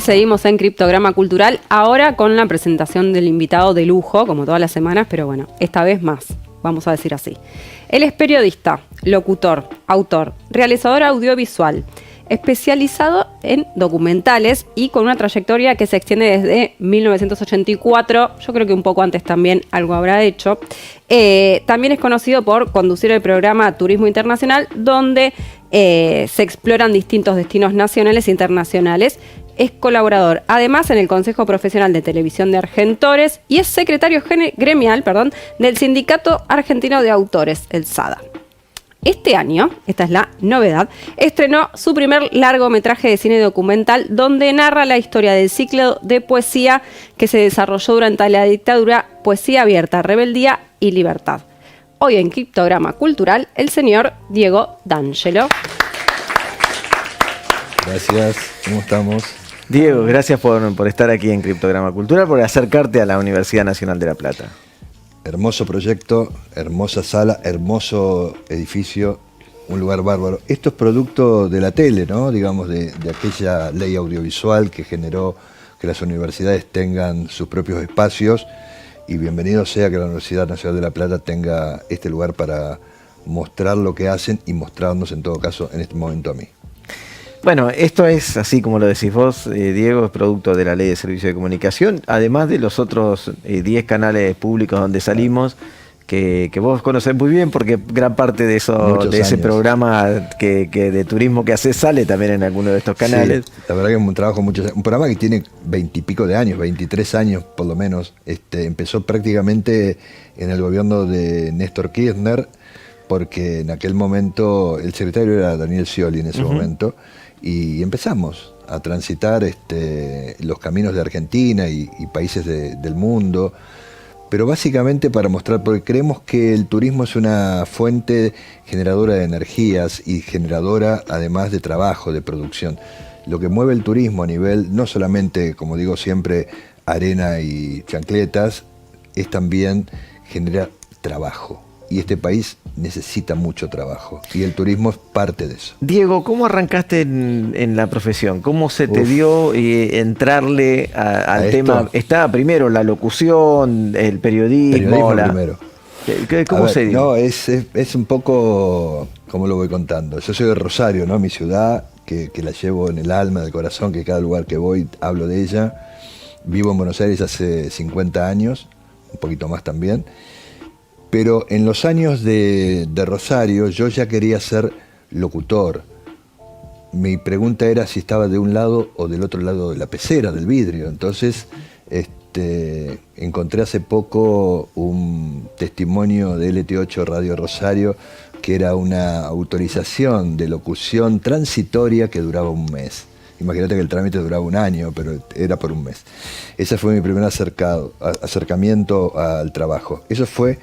seguimos en Criptograma Cultural, ahora con la presentación del invitado de lujo, como todas las semanas, pero bueno, esta vez más, vamos a decir así. Él es periodista, locutor, autor, realizador audiovisual, especializado en documentales y con una trayectoria que se extiende desde 1984, yo creo que un poco antes también algo habrá hecho. También es conocido por conducir el programa Turismo Internacional, donde se exploran distintos destinos nacionales e internacionales. Es colaborador, además, en el Consejo Profesional de Televisión de Argentores y es secretario gremial, del Sindicato Argentino de Autores, el SADA. Este año, esta es la novedad, estrenó su primer largometraje de cine documental donde narra la historia del ciclo de poesía que se desarrolló durante la dictadura, Poesía Abierta, Rebeldía y Libertad. Hoy en Criptograma Cultural, el señor Diego D'Angelo. Gracias, ¿cómo estamos? Diego, gracias por estar aquí en Criptograma Cultural, por acercarte a la Universidad Nacional de La Plata. Hermoso proyecto, hermosa sala, hermoso edificio, un lugar bárbaro. Esto es producto de la tele, ¿no? Digamos, de aquella ley audiovisual que generó que las universidades tengan sus propios espacios, y bienvenido sea que la Universidad Nacional de La Plata tenga este lugar para mostrar lo que hacen y mostrarnos, en todo caso, en este momento a mí. Bueno, esto es, así como lo decís vos, Diego, es producto de la Ley de Servicio de Comunicación, además de los otros 10 canales públicos donde salimos, que vos conocés muy bien, porque gran parte de ese programa de turismo que haces sale también en alguno de estos canales. Sí, la verdad que es un trabajo un programa que tiene 20 y pico de años, 23 años por lo menos. Empezó prácticamente en el gobierno de Néstor Kirchner, porque en aquel momento el secretario era Daniel Scioli en ese momento. Y empezamos a transitar los caminos de Argentina y países del mundo, pero básicamente para mostrar, porque creemos que el turismo es una fuente generadora de energías y generadora además de trabajo, de producción. Lo que mueve el turismo a nivel, no solamente, como digo siempre, arena y chancletas, es también generar trabajo. Y este país necesita mucho trabajo y el turismo es parte de eso. Diego, ¿cómo arrancaste en la profesión? ¿Cómo se te dio entrarle al tema? Estaba primero la locución, el periodismo. Primero. ¿Cómo se dio? No, es un poco como lo voy contando. Yo soy de Rosario, ¿no? Mi ciudad, que la llevo en el alma, del corazón, que cada lugar que voy hablo de ella. Vivo en Buenos Aires hace 50 años, un poquito más también. Pero en los años de Rosario yo ya quería ser locutor. Mi pregunta era si estaba de un lado o del otro lado de la pecera, del vidrio. Entonces encontré hace poco un testimonio de LT8 Radio Rosario, que era una autorización de locución transitoria que duraba un mes. Imagínate que el trámite duraba un año, pero era por un mes. Ese fue mi primer acercamiento al trabajo. Eso fue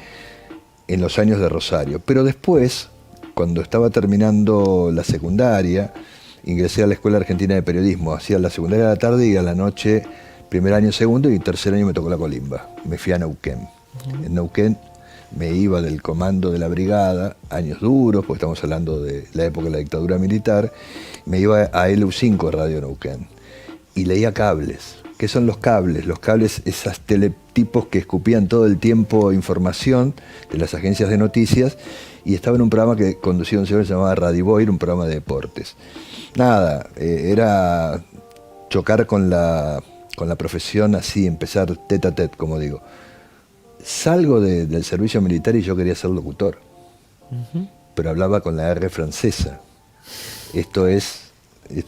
en los años de Rosario. Pero después, cuando estaba terminando la secundaria, ingresé a la Escuela Argentina de Periodismo. Hacía la secundaria a la tarde y a la noche, primer año, segundo, y tercer año me tocó la colimba. Me fui a Neuquén. En Neuquén me iba del comando de la brigada, años duros, porque estamos hablando de la época de la dictadura militar. Me iba a LU5 Radio Neuquén y leía cables. ¿Qué son los cables? Los cables, esas teletipos que escupían todo el tiempo información de las agencias de noticias, y estaba en un programa que conducía un señor que se llamaba Radiboir, un programa de deportes. Nada, era chocar con la profesión así, empezar tete a tete, como digo. Salgo del servicio militar y yo quería ser locutor, pero hablaba con la R francesa. Esto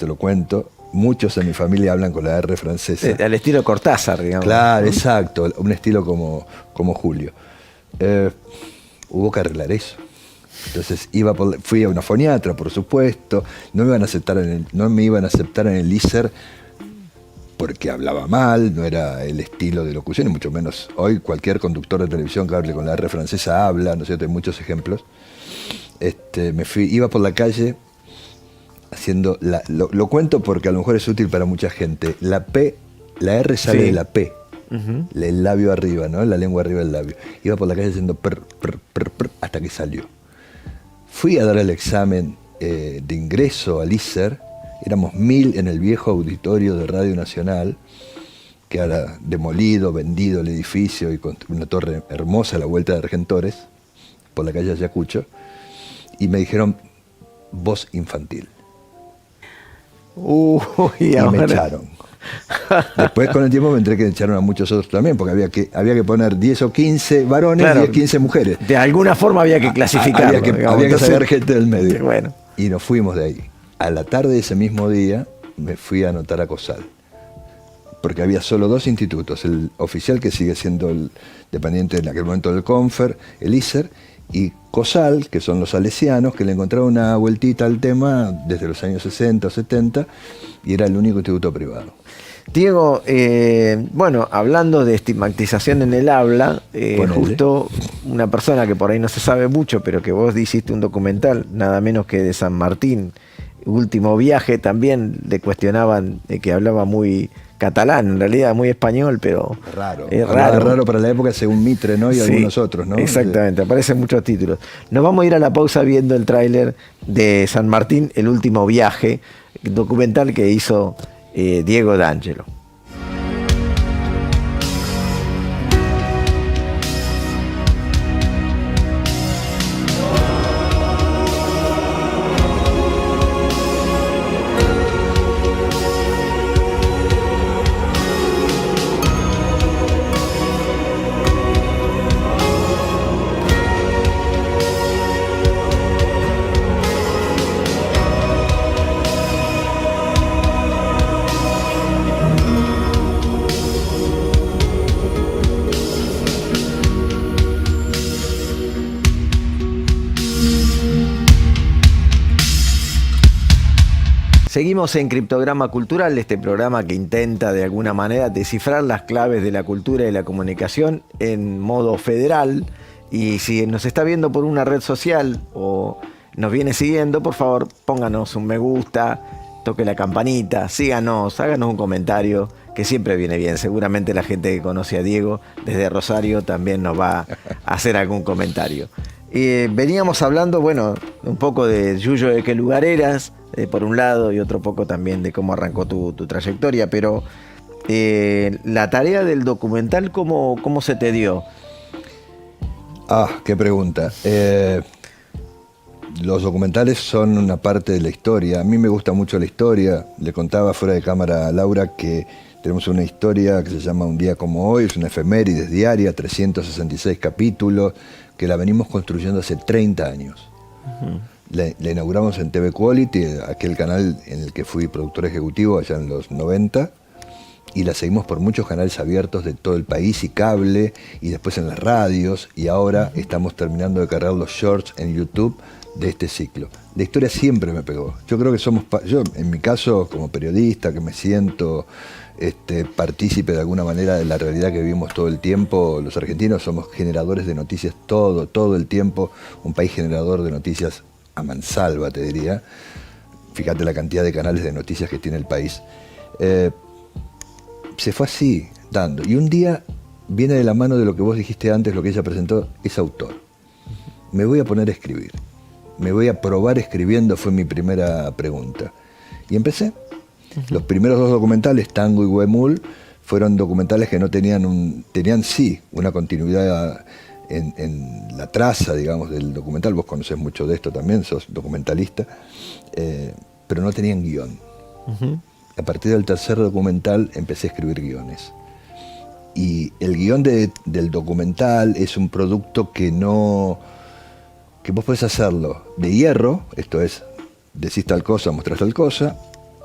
lo cuento. Muchos en mi familia hablan con la R francesa. Al estilo Cortázar, digamos. Claro, exacto, un estilo como Julio. Hubo que arreglar eso. Entonces fui a una foniatra, por supuesto. No me iban a aceptar en el ISER porque hablaba mal, no era el estilo de locución, y mucho menos hoy cualquier conductor de televisión que hable con la R francesa habla, ¿no es cierto? Hay muchos ejemplos. Iba por la calle haciendo lo cuento porque a lo mejor es útil para mucha gente. La R sale de la P, el labio arriba, ¿no? La lengua arriba del labio. Iba por la calle haciendo prr, hasta que salió. Fui a dar el examen de ingreso al ISER Éramos 1000 en el viejo auditorio de Radio Nacional, que era demolido, vendido el edificio y con una torre hermosa a la vuelta de Argentores, por la calle Ayacucho, y me dijeron, voz infantil. Y me echaron. Después con el tiempo me enteré que echaron a muchos otros también, porque había que poner 10 o 15 varones, claro, 10, 15 mujeres. De alguna forma había que clasificarlo. Había que sacar gente del medio. Bueno. Y nos fuimos de ahí. A la tarde de ese mismo día me fui a anotar a COSAL, porque había solo 2 institutos, el oficial, que sigue siendo el dependiente en aquel momento del CONFER, el ISER, y COSAL, que son los salesianos, que le encontraron una vueltita al tema desde los años 60 o 70, y era el único instituto privado. Diego, bueno, hablando de estigmatización en el habla, justo una persona que por ahí no se sabe mucho, pero que vos hiciste un documental, nada menos que de San Martín, Último Viaje, también le cuestionaban que hablaba muy catalán, en realidad muy español, pero raro. Es raro para la época, según Mitre, ¿no? Y sí, algunos otros, ¿no? Exactamente, aparecen muchos títulos. Nos vamos a ir a la pausa viendo el tráiler de San Martín, El Último Viaje, documental que hizo Diego D'Angelo. Seguimos en Criptograma Cultural, este programa que intenta de alguna manera descifrar las claves de la cultura y la comunicación en modo federal. Y si nos está viendo por una red social o nos viene siguiendo, por favor pónganos un me gusta, toque la campanita, síganos, háganos un comentario, que siempre viene bien. Seguramente la gente que conoce a Diego desde Rosario también nos va a hacer algún comentario. Veníamos hablando, bueno, un poco de Yuyo, de qué lugar eras, por un lado, y otro poco también de cómo arrancó tu trayectoria, pero la tarea del documental, ¿cómo se te dio? Qué pregunta. Los documentales son una parte de la historia. A mí me gusta mucho la historia. Le contaba fuera de cámara a Laura que tenemos una historia que se llama Un día como hoy, es una efemérides diaria, 366 capítulos, que la venimos construyendo hace 30 años. Uh-huh. La inauguramos en TV Quality, aquel canal en el que fui productor ejecutivo allá en los 90, y la seguimos por muchos canales abiertos de todo el país y cable, y después en las radios, y ahora estamos terminando de cargar los shorts en YouTube de este ciclo. La historia siempre me pegó. Yo creo que yo en mi caso, como periodista, que me siento partícipe de alguna manera de la realidad que vivimos todo el tiempo, los argentinos somos generadores de noticias todo el tiempo, un país generador de noticias a mansalva, te diría. Fíjate la cantidad de canales de noticias que tiene el país. Se fue así, dando. Y un día viene de la mano de lo que vos dijiste antes, lo que ella presentó, es autor. Me voy a poner a escribir. Me voy a probar escribiendo, fue mi primera pregunta. Y empecé. Los primeros 2 documentales, Tango y Huemul, fueron documentales que no tenían sí una continuidad en la traza, digamos, del documental. Vos conocés mucho de esto también, sos documentalista, pero no tenían guión. Uh-huh. A partir del tercer documental empecé a escribir guiones. Y el guión del documental es un producto que vos podés hacerlo de hierro, esto es, decís tal cosa, mostrás tal cosa,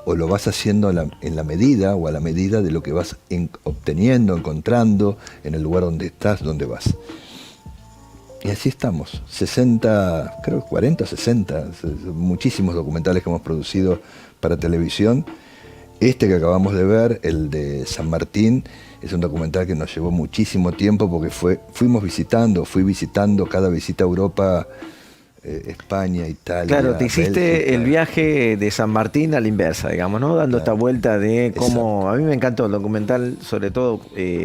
o lo vas haciendo en la medida o a la medida de lo que vas obteniendo, encontrando en el lugar donde estás, donde vas. Y así estamos, 60, creo 40, 60, muchísimos documentales que hemos producido para televisión. Este que acabamos de ver, el de San Martín, es un documental que nos llevó muchísimo tiempo porque fui visitando cada visita a Europa, España, Italia. Claro, te hiciste Bélgica. El viaje de San Martín a la inversa, digamos, ¿no? Dando esta vuelta de cómo... Exacto. A mí me encantó el documental, sobre todo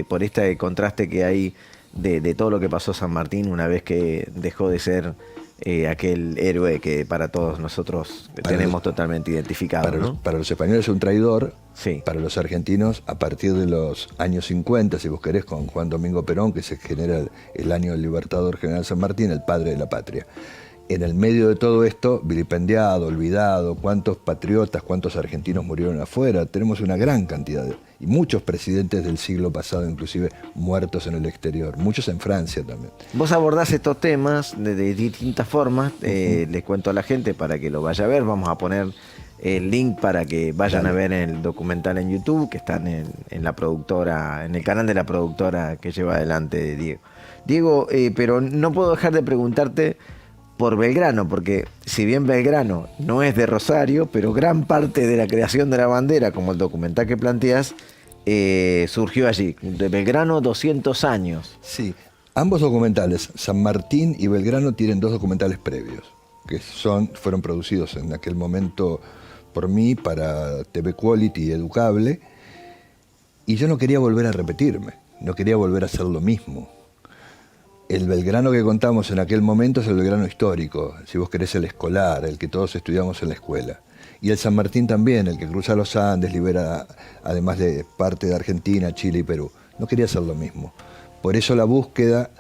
por este contraste que hay de todo lo que pasó San Martín una vez que dejó de ser aquel héroe que para todos nosotros tenemos totalmente identificado, ¿no? Para los españoles es un traidor, Sí. para los argentinos a partir de los años 50, si vos querés, con Juan Domingo Perón, que se genera el año del Libertador General San Martín, el padre de la patria. En el medio de todo esto, vilipendiado, olvidado, cuántos patriotas, cuántos argentinos murieron afuera, tenemos una gran cantidad, y muchos presidentes del siglo pasado, inclusive muertos en el exterior, muchos en Francia también. Vos abordás estos temas de distintas formas, les cuento a la gente para que lo vaya a ver, vamos a poner el link para que vayan a ver el documental en YouTube, que están en la productora, en el canal de la productora que lleva adelante Diego. Diego, pero no puedo dejar de preguntarte por Belgrano, porque si bien Belgrano no es de Rosario, pero gran parte de la creación de la bandera, como el documental que planteas, surgió allí, de Belgrano 200 años. Sí, ambos documentales, San Martín y Belgrano, tienen dos documentales previos, que fueron producidos en aquel momento por mí para TV Quality y Educable, y yo no quería volver a repetirme, no quería volver a hacer lo mismo. El Belgrano que contamos en aquel momento es el Belgrano histórico, si vos querés el escolar, el que todos estudiamos en la escuela. Y el San Martín también, el que cruza los Andes, libera además de parte de Argentina, Chile y Perú. No quería hacer lo mismo. Por eso la búsqueda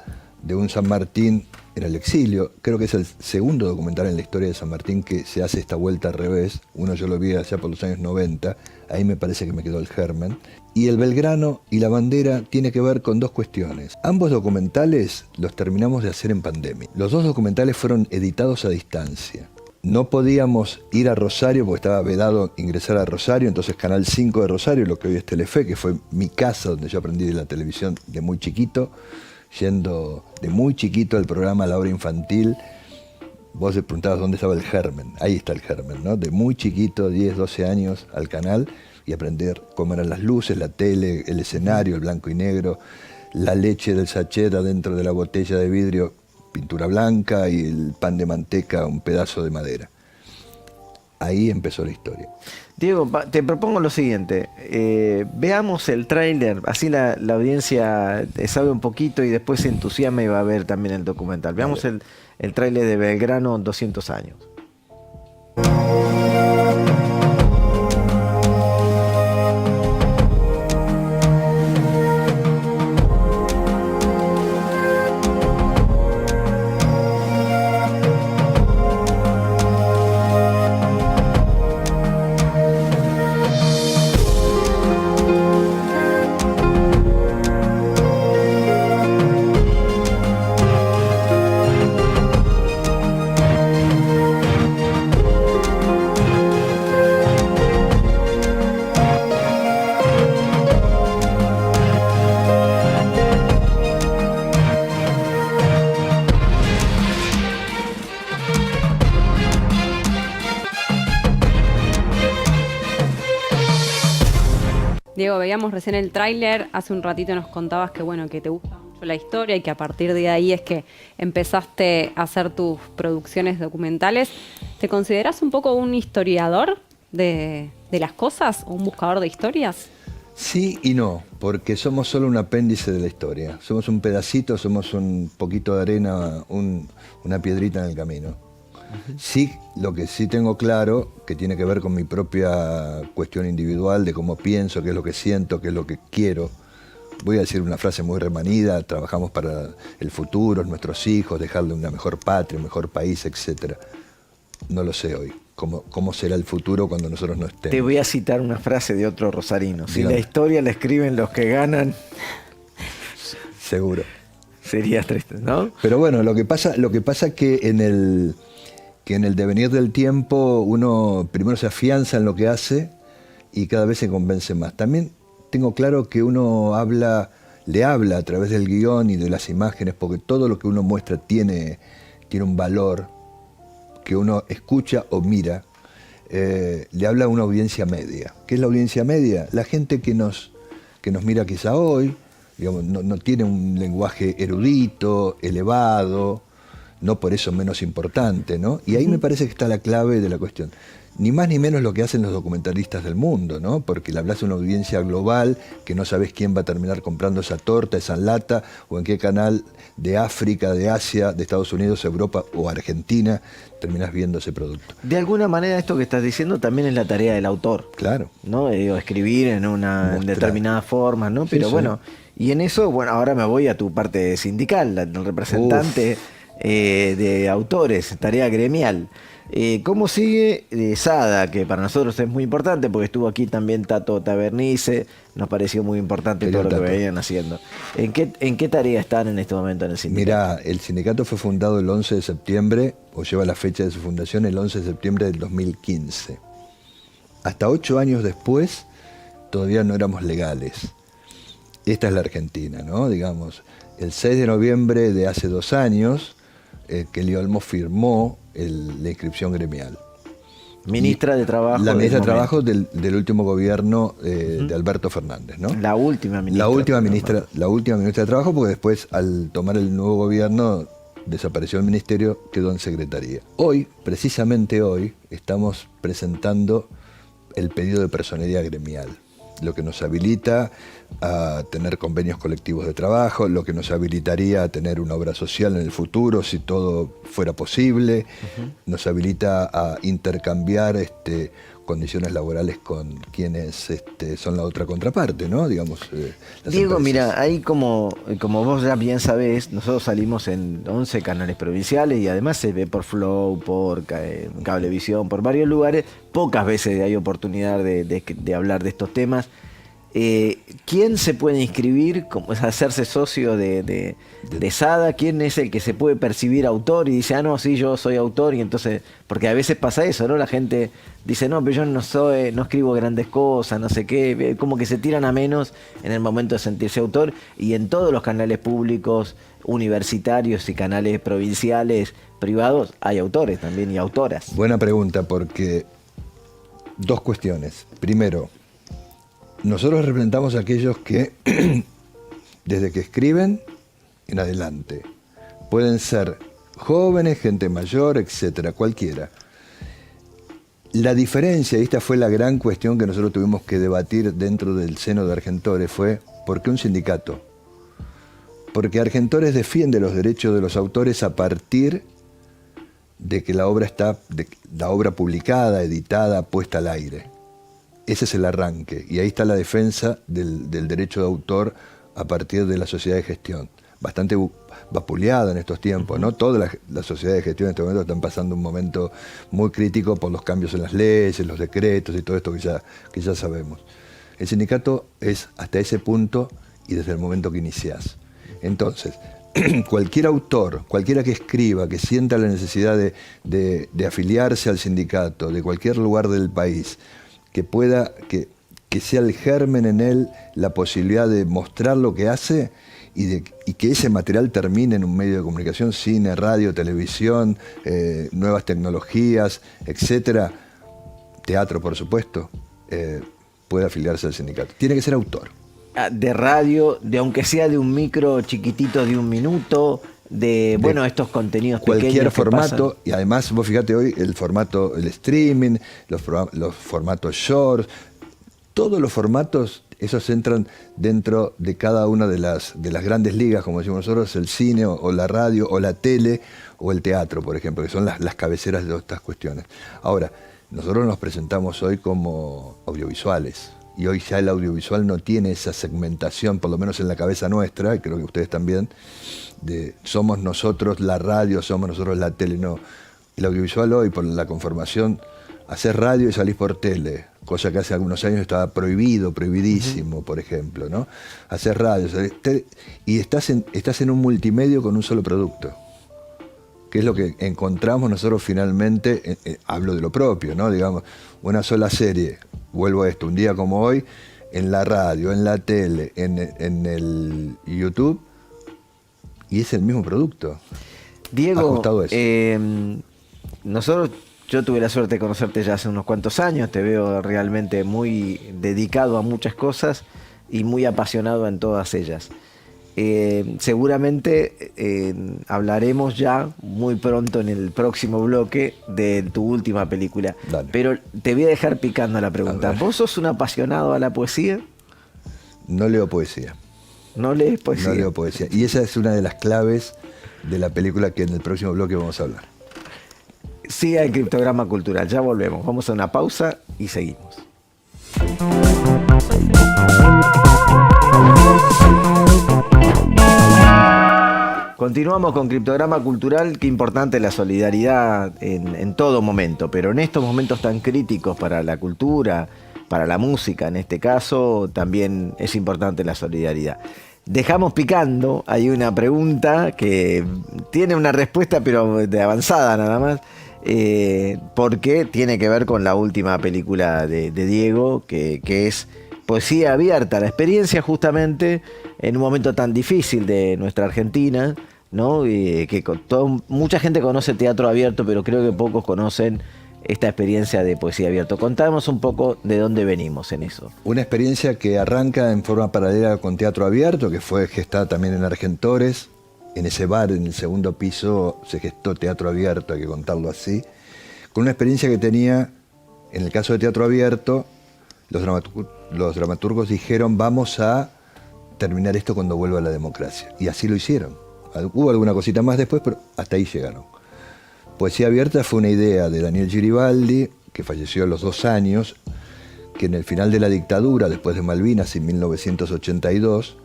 de un San Martín en el exilio, creo que es el segundo documental en la historia de San Martín que se hace esta vuelta al revés. Uno yo lo vi allá por los años 90, ahí me parece que me quedó el germen. Y el Belgrano y la bandera tiene que ver con dos cuestiones. Ambos documentales los terminamos de hacer en pandemia. Los dos documentales fueron editados a distancia. No podíamos ir a Rosario porque estaba vedado ingresar a Rosario, entonces Canal 5 de Rosario, lo que hoy es Telefe, que fue mi casa donde yo aprendí de la televisión de muy chiquito, yendo de muy chiquito al programa La Hora Infantil. Vos te preguntabas dónde estaba el germen, ahí está el germen, ¿no? De muy chiquito, 10, 12 años, al canal y aprender cómo eran las luces, la tele, el escenario, el blanco y negro, la leche del sachet adentro de la botella de vidrio, pintura blanca, y el pan de manteca, un pedazo de madera. Ahí empezó la historia. Diego, te propongo lo siguiente, veamos el tráiler, así la audiencia sabe un poquito y después se entusiasma y va a ver también el documental. Veamos el tráiler de Belgrano 200 años. Diego, veíamos recién el tráiler, hace un ratito nos contabas que bueno, que te gusta mucho la historia y que a partir de ahí es que empezaste a hacer tus producciones documentales. ¿Te consideras un poco un historiador de las cosas o un buscador de historias? Sí y no, porque somos solo un apéndice de la historia. Somos un pedacito, somos un poquito de arena, una piedrita en el camino. Sí, lo que sí tengo claro, que tiene que ver con mi propia cuestión individual, de cómo pienso, qué es lo que siento, qué es lo que quiero. Voy a decir una frase muy remanida: trabajamos para el futuro, nuestros hijos, dejarle una mejor patria, un mejor país, etc. No lo sé hoy. ¿Cómo será el futuro cuando nosotros no estemos? Te voy a citar una frase de otro rosarino. Si Dígame. la historia la escriben los que ganan, Seguro. sería triste, ¿no? Pero bueno, lo que pasa que en el devenir del tiempo uno primero se afianza en lo que hace y cada vez se convence más. También tengo claro que uno le habla a través del guión y de las imágenes, porque todo lo que uno muestra tiene un valor que uno escucha o mira. Le habla a una audiencia media. ¿Qué es la audiencia media? La gente que nos mira quizá hoy, digamos, no tiene un lenguaje erudito, elevado, no por eso menos importante, ¿no? Y ahí me parece que está la clave de la cuestión. ni más ni menos lo que hacen los documentalistas del mundo, ¿no? Porque le hablas a una audiencia global que no sabes quién va a terminar comprando esa torta, esa lata, o en qué canal de África, de Asia, de Estados Unidos, Europa o Argentina terminás viendo ese producto. De alguna manera esto que estás diciendo también es la tarea del autor. Claro. ¿No? Escribir en determinadas formas, ¿no? Pero sí. bueno, y en eso, bueno, ahora me voy a tu parte sindical, el representante de autores, tarea gremial. ¿Cómo sigue Sada? Que para nosotros es muy importante porque estuvo aquí también Tato Tabernice, nos pareció muy importante todo lo que venían haciendo. ¿En qué tarea están en este momento en el sindicato? Mirá, el sindicato fue fundado el 11 de septiembre, o lleva la fecha de su fundación el 11 de septiembre del 2015. Hasta 8 años después todavía no éramos legales. Esta es la Argentina, ¿no? Digamos, el 6 de noviembre de hace 2 años, Kelly Olmos firmó la inscripción gremial. Ministra de Trabajo. La ministra de Trabajo del último gobierno de Alberto Fernández, ¿no? La última ministra. La última ministra de Trabajo, porque después, al tomar el nuevo gobierno, desapareció el ministerio, quedó en secretaría. Hoy, precisamente hoy, estamos presentando el pedido de personería gremial, lo que nos habilita a tener convenios colectivos de trabajo, lo que nos habilitaría a tener una obra social en el futuro si todo fuera posible, nos habilita a intercambiar condiciones laborales con quienes son la otra contraparte, ¿no? Digamos, Diego, mira, ahí como vos ya bien sabés, nosotros salimos en 11 canales provinciales y además se ve por Flow, por Cablevisión, por varios lugares. Pocas veces hay oportunidad de hablar de estos temas. ¿Quién se puede inscribir, hacerse socio de Sada? ¿Quién es el que se puede percibir autor y dice, no, sí, yo soy autor? Y entonces, porque a veces pasa eso, ¿no? La gente dice, no, pero yo no escribo grandes cosas, no sé qué, como que se tiran a menos en el momento de sentirse autor, y en todos los canales públicos, universitarios y canales provinciales, privados, hay autores también y autoras. Buena pregunta, porque 2 cuestiones. Primero, nosotros representamos a aquellos que, desde que escriben en adelante, pueden ser jóvenes, gente mayor, etcétera, cualquiera. La diferencia, y esta fue la gran cuestión que nosotros tuvimos que debatir dentro del seno de Argentores, fue ¿por qué un sindicato? Porque Argentores defiende los derechos de los autores a partir de que la obra publicada, editada, puesta al aire. Ese es el arranque, y ahí está la defensa del derecho de autor a partir de la sociedad de gestión. Bastante vapuleada en estos tiempos, ¿no? Todas las sociedades de gestión en este momento están pasando un momento muy crítico por los cambios en las leyes, los decretos y todo esto que ya sabemos. El sindicato es hasta ese punto y desde el momento que iniciás. Entonces, cualquier autor, cualquiera que escriba, que sienta la necesidad de afiliarse al sindicato de cualquier lugar del país, que sea el germen en él la posibilidad de mostrar lo que hace y que ese material termine en un medio de comunicación, cine, radio, televisión, nuevas tecnologías, etcétera, teatro, por supuesto, puede afiliarse al sindicato. Tiene que ser autor. De radio, aunque sea de un micro chiquitito de 1 minuto, estos contenidos pequeños. Cualquier formato, y además vos fíjate hoy el formato, el streaming, los formatos short, todos los formatos, esos entran dentro de cada una de las grandes ligas, como decimos nosotros, el cine o la radio o la tele o el teatro, por ejemplo, que son las cabeceras de todas estas cuestiones. Ahora, nosotros nos presentamos hoy como audiovisuales. Y hoy ya el audiovisual no tiene esa segmentación, por lo menos en la cabeza nuestra, y creo que ustedes también, de somos nosotros la radio, somos nosotros la tele. No, el audiovisual hoy, por la conformación, hacer radio y salís por tele, cosa que hace algunos años estaba prohibidísimo, por ejemplo, ¿no? Hacer radio, y estás en un multimedio con un solo producto, que es lo que encontramos nosotros finalmente, hablo de lo propio, ¿no? Digamos, una sola serie. Vuelvo a esto, un día como hoy, en la radio, en la tele, en el YouTube, y es el mismo producto. Diego, yo tuve la suerte de conocerte ya hace unos cuantos años, te veo realmente muy dedicado a muchas cosas y muy apasionado en todas ellas. seguramente hablaremos ya muy pronto en el próximo bloque de tu última película. Dale. Pero te voy a dejar picando la pregunta. ¿Vos sos un apasionado a la poesía? No leo poesía. ¿No lees poesía? No leo poesía. Y esa es una de las claves de la película que en el próximo bloque vamos a hablar. Siga en Criptograma Cultural. Ya volvemos. Vamos a una pausa y seguimos. Continuamos con Criptograma Cultural. Qué importante la solidaridad en todo momento, pero en estos momentos tan críticos para la cultura, para la música en este caso, también es importante la solidaridad. Dejamos picando, hay una pregunta que tiene una respuesta pero de avanzada nada más, porque tiene que ver con la última película de Diego, que es Poesía Abierta, la experiencia justamente en un momento tan difícil de nuestra Argentina, ¿no? Mucha gente conoce teatro abierto, pero creo que pocos conocen esta experiencia de Poesía Abierta. Contamos un poco de dónde venimos en eso. Una experiencia que arranca en forma paralela con Teatro Abierto, que fue gestada también en Argentores. En ese bar, en el segundo piso, se gestó Teatro Abierto, hay que contarlo así. Con una experiencia que tenía, en el caso de Teatro Abierto, los dramaturgos dijeron, vamos a terminar esto cuando vuelva la democracia. Y así lo hicieron. Hubo alguna cosita más después, pero hasta ahí llegaron. Poesía Abierta fue una idea de Daniel Giribaldi, que falleció a los 2 años, que en el final de la dictadura, después de Malvinas, en 1982,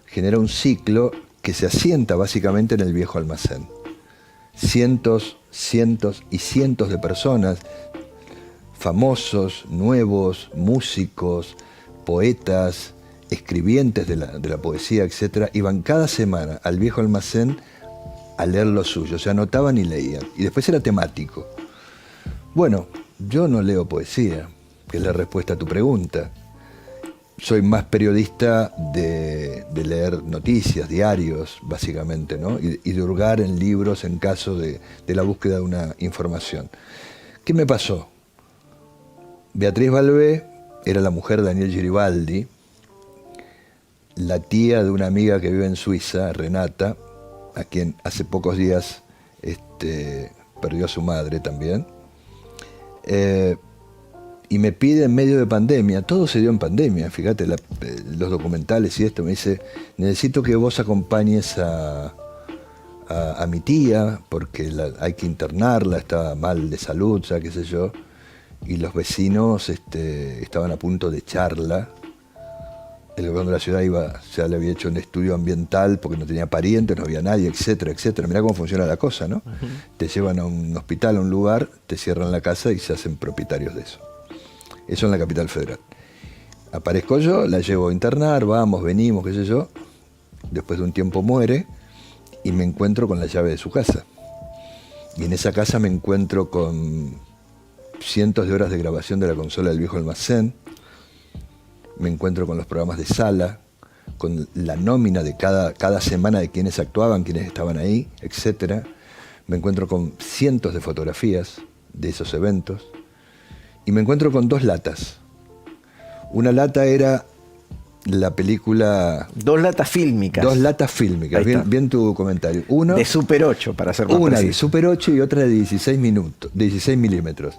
genera un ciclo que se asienta básicamente en el viejo almacén. Cientos y cientos de personas, famosos, nuevos, músicos, poetas, escribientes de la poesía, etc., iban cada semana al viejo almacén a leer lo suyo, se anotaban y leían. Y después era temático. Bueno, yo no leo poesía, que es la respuesta a tu pregunta. Soy más periodista de leer noticias, diarios, básicamente, ¿no? Y de hurgar en libros en caso de la búsqueda de una información. ¿Qué me pasó? Beatriz Balbé era la mujer de Daniel Giribaldi, la tía de una amiga que vive en Suiza, Renata, a quien hace pocos días perdió a su madre también. Y me pide en medio de pandemia, todo se dio en pandemia, fíjate, los documentales y esto, me dice, necesito que vos acompañes a mi tía, porque hay que internarla, está mal de salud, ya qué sé yo, y los vecinos estaban a punto de echarla. El gobierno de la ciudad ya le había hecho un estudio ambiental porque no tenía parientes, no había nadie, etcétera, etcétera. Mirá cómo funciona la cosa, ¿no? Uh-huh. Te llevan a un hospital, a un lugar, te cierran la casa y se hacen propietarios de eso. Eso en la capital federal. Aparezco yo, la llevo a internar, vamos, venimos, qué sé yo. Después de un tiempo muere y me encuentro con la llave de su casa. Y en esa casa me encuentro con cientos de horas de grabación de la consola del viejo almacén. Me encuentro con los programas de sala, con la nómina de cada semana de quienes actuaban, quienes estaban ahí, etc. Me encuentro con cientos de fotografías de esos eventos. Y me encuentro con 2 latas. Una lata era la película... 2 latas fílmicas. 2 latas fílmicas, bien tu comentario. De Super 8, para ser más Una preciso. de Super 8 y otra de 16 milímetros.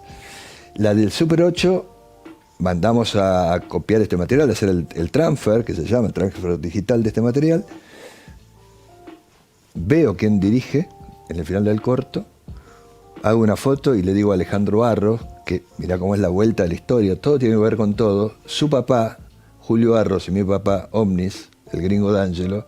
La del Super 8... mandamos a copiar este material, a hacer el transfer, que se llama el transfer digital de este material. Veo quién dirige en el final del corto, hago una foto y le digo a Alejandro Arros, que mirá cómo es la vuelta de la historia, todo tiene que ver con todo. Su papá, Julio Arros, y mi papá, Omnis, el gringo D'Angelo,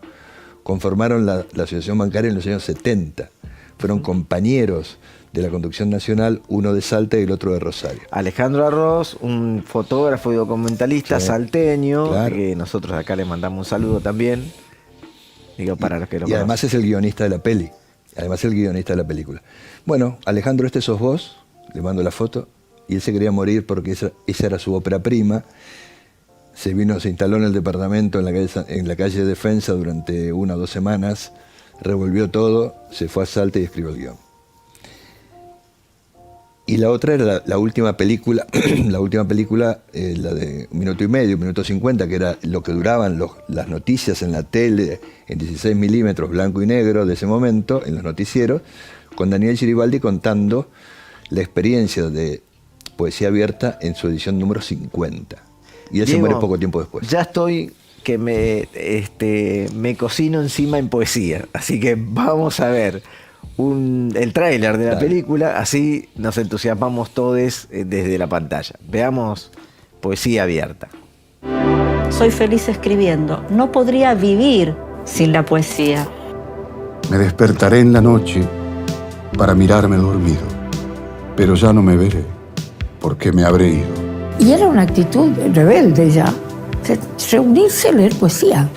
conformaron la Asociación Bancaria en los años 70. Fueron compañeros de la conducción nacional, uno de Salta y el otro de Rosario. Alejandro Arroz, un fotógrafo y documentalista salteño, claro, que nosotros acá le mandamos un saludo también. Digo, para los que lo conocen. Además es el guionista de la peli, además el guionista de la película. Bueno, Alejandro, sos vos, le mando la foto, y él se quería morir porque esa era su ópera prima. Se instaló en el departamento en la calle de Defensa durante 1 o 2 semanas, revolvió todo, se fue a Salta y escribió el guión. Y la otra era la última película, la última película, la de 1 minuto y medio, 1 minuto 50, que era lo que duraban las noticias en la tele, en 16 milímetros, blanco y negro de ese momento, en los noticieros, con Daniel Giribaldi contando la experiencia de Poesía Abierta en su edición número 50. Y él se muere poco tiempo después. Ya estoy que me cocino encima en poesía, así que vamos a ver el tráiler de la película, así nos entusiasmamos todos desde la pantalla. Veamos Poesía Abierta. Soy feliz escribiendo. No podría vivir sin la poesía. Me despertaré en la noche para mirarme dormido, pero ya no me veré, porque me habré ido. Y era una actitud rebelde ya. Reunirse a leer poesía.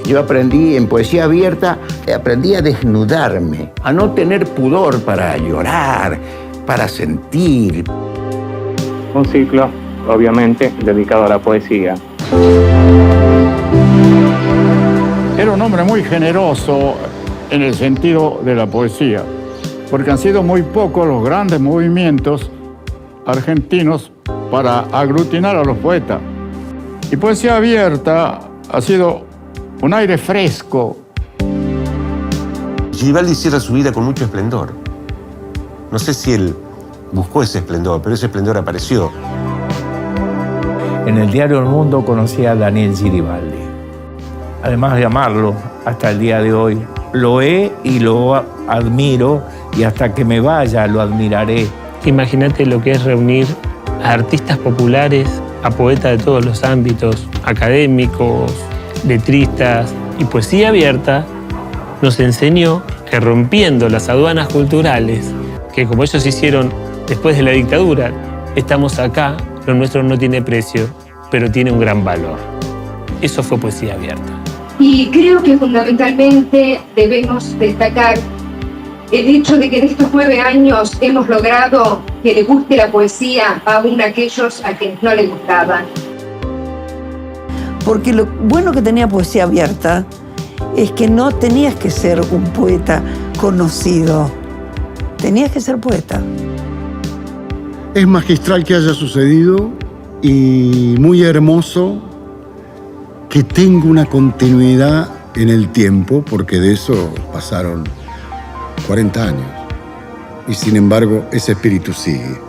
Yo aprendí en Poesía Abierta, aprendí a desnudarme, a no tener pudor para llorar, para sentir. Un ciclo, obviamente, dedicado a la poesía. Era un hombre muy generoso en el sentido de la poesía, porque han sido muy pocos los grandes movimientos argentinos para aglutinar a los poetas. Y Poesía Abierta ha sido un aire fresco. Giribaldi cierra su vida con mucho esplendor. No sé si él buscó ese esplendor, pero ese esplendor apareció. En el diario El Mundo conocí a Daniel Giribaldi. Además de amarlo hasta el día de hoy, lo he y lo admiro, y hasta que me vaya lo admiraré. Imagínate lo que es reunir a artistas populares, a poetas de todos los ámbitos, académicos, letristas, y Poesía Abierta nos enseñó que rompiendo las aduanas culturales, que como ellos hicieron después de la dictadura, estamos acá, lo nuestro no tiene precio, pero tiene un gran valor. Eso fue Poesía Abierta. Y creo que fundamentalmente debemos destacar el hecho de que en estos 9 años hemos logrado que le guste la poesía aún a aquellos a quienes no le gustaban. Porque lo bueno que tenía Poesía Abierta es que no tenías que ser un poeta conocido, tenías que ser poeta. Es magistral que haya sucedido y muy hermoso que tenga una continuidad en el tiempo, porque de eso pasaron 40 años. Y sin embargo, ese espíritu sigue.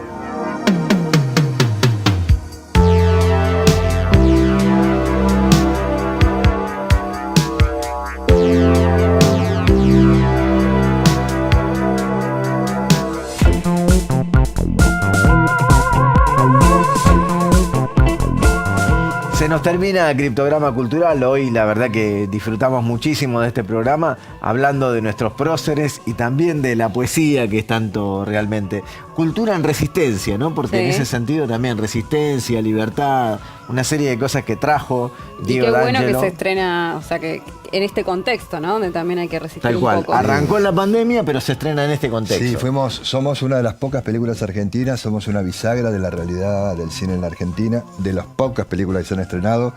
Se nos termina Criptograma Cultural. Hoy la verdad que disfrutamos muchísimo de este programa, hablando de nuestros próceres y también de la poesía, que es tanto realmente cultura en resistencia, ¿no? Porque en ese sentido también resistencia, libertad, una serie de cosas que trajo Diego D'Angelo. Y qué bueno que se estrena, o sea, que en este contexto, ¿no? Donde también hay que resistir tal cual. un poco. Arrancó en la pandemia, pero se estrena en este contexto. Sí, somos una de las pocas películas argentinas, somos una bisagra de la realidad del cine en la Argentina, de las pocas películas que se han estrenado,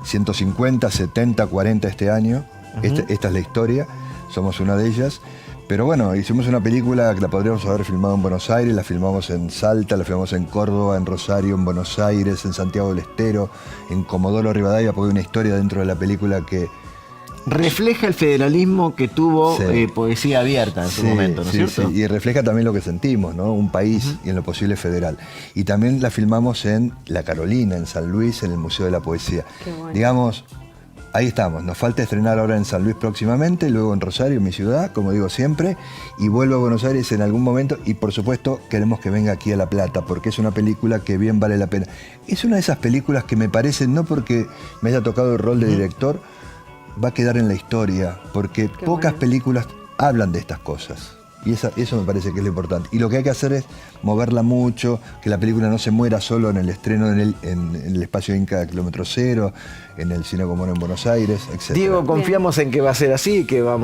150, 70, 40 este año. Esta es la historia, somos una de ellas. Pero bueno, hicimos una película que la podríamos haber filmado en Buenos Aires, la filmamos en Salta, la filmamos en Córdoba, en Rosario, en Buenos Aires, en Santiago del Estero, en Comodoro Rivadavia, porque hay una historia dentro de la película que refleja el federalismo que tuvo Poesía Abierta en su momento, ¿no es cierto? Sí, y refleja también lo que sentimos, ¿no? Un país y en lo posible federal. Y también la filmamos en La Carolina, en San Luis, en el Museo de la Poesía. Qué bueno. Digamos, ahí estamos. Nos falta estrenar ahora en San Luis próximamente, luego en Rosario, mi ciudad, como digo siempre, y vuelvo a Buenos Aires en algún momento, y por supuesto queremos que venga aquí a La Plata, porque es una película que bien vale la pena. Es una de esas películas que me parece, no porque me haya tocado el rol de director, va a quedar en la historia, porque pocas películas hablan de estas cosas. Y eso me parece que es lo importante. Y lo que hay que hacer es moverla mucho, que la película no se muera solo en el estreno en el espacio Inca Kilómetro Cero, en el Cine Común en Buenos Aires, etc. Diego, confiamos en que va a ser así, que va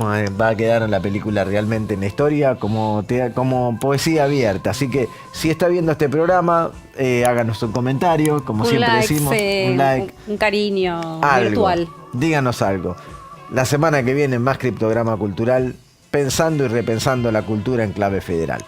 a quedar en la película realmente en la historia como Poesía Abierta. Así que si está viendo este programa, háganos un comentario, como siempre decimos. Un like, un cariño virtual. Díganos algo. La semana que viene más Criptograma Cultural, pensando y repensando la cultura en clave federal.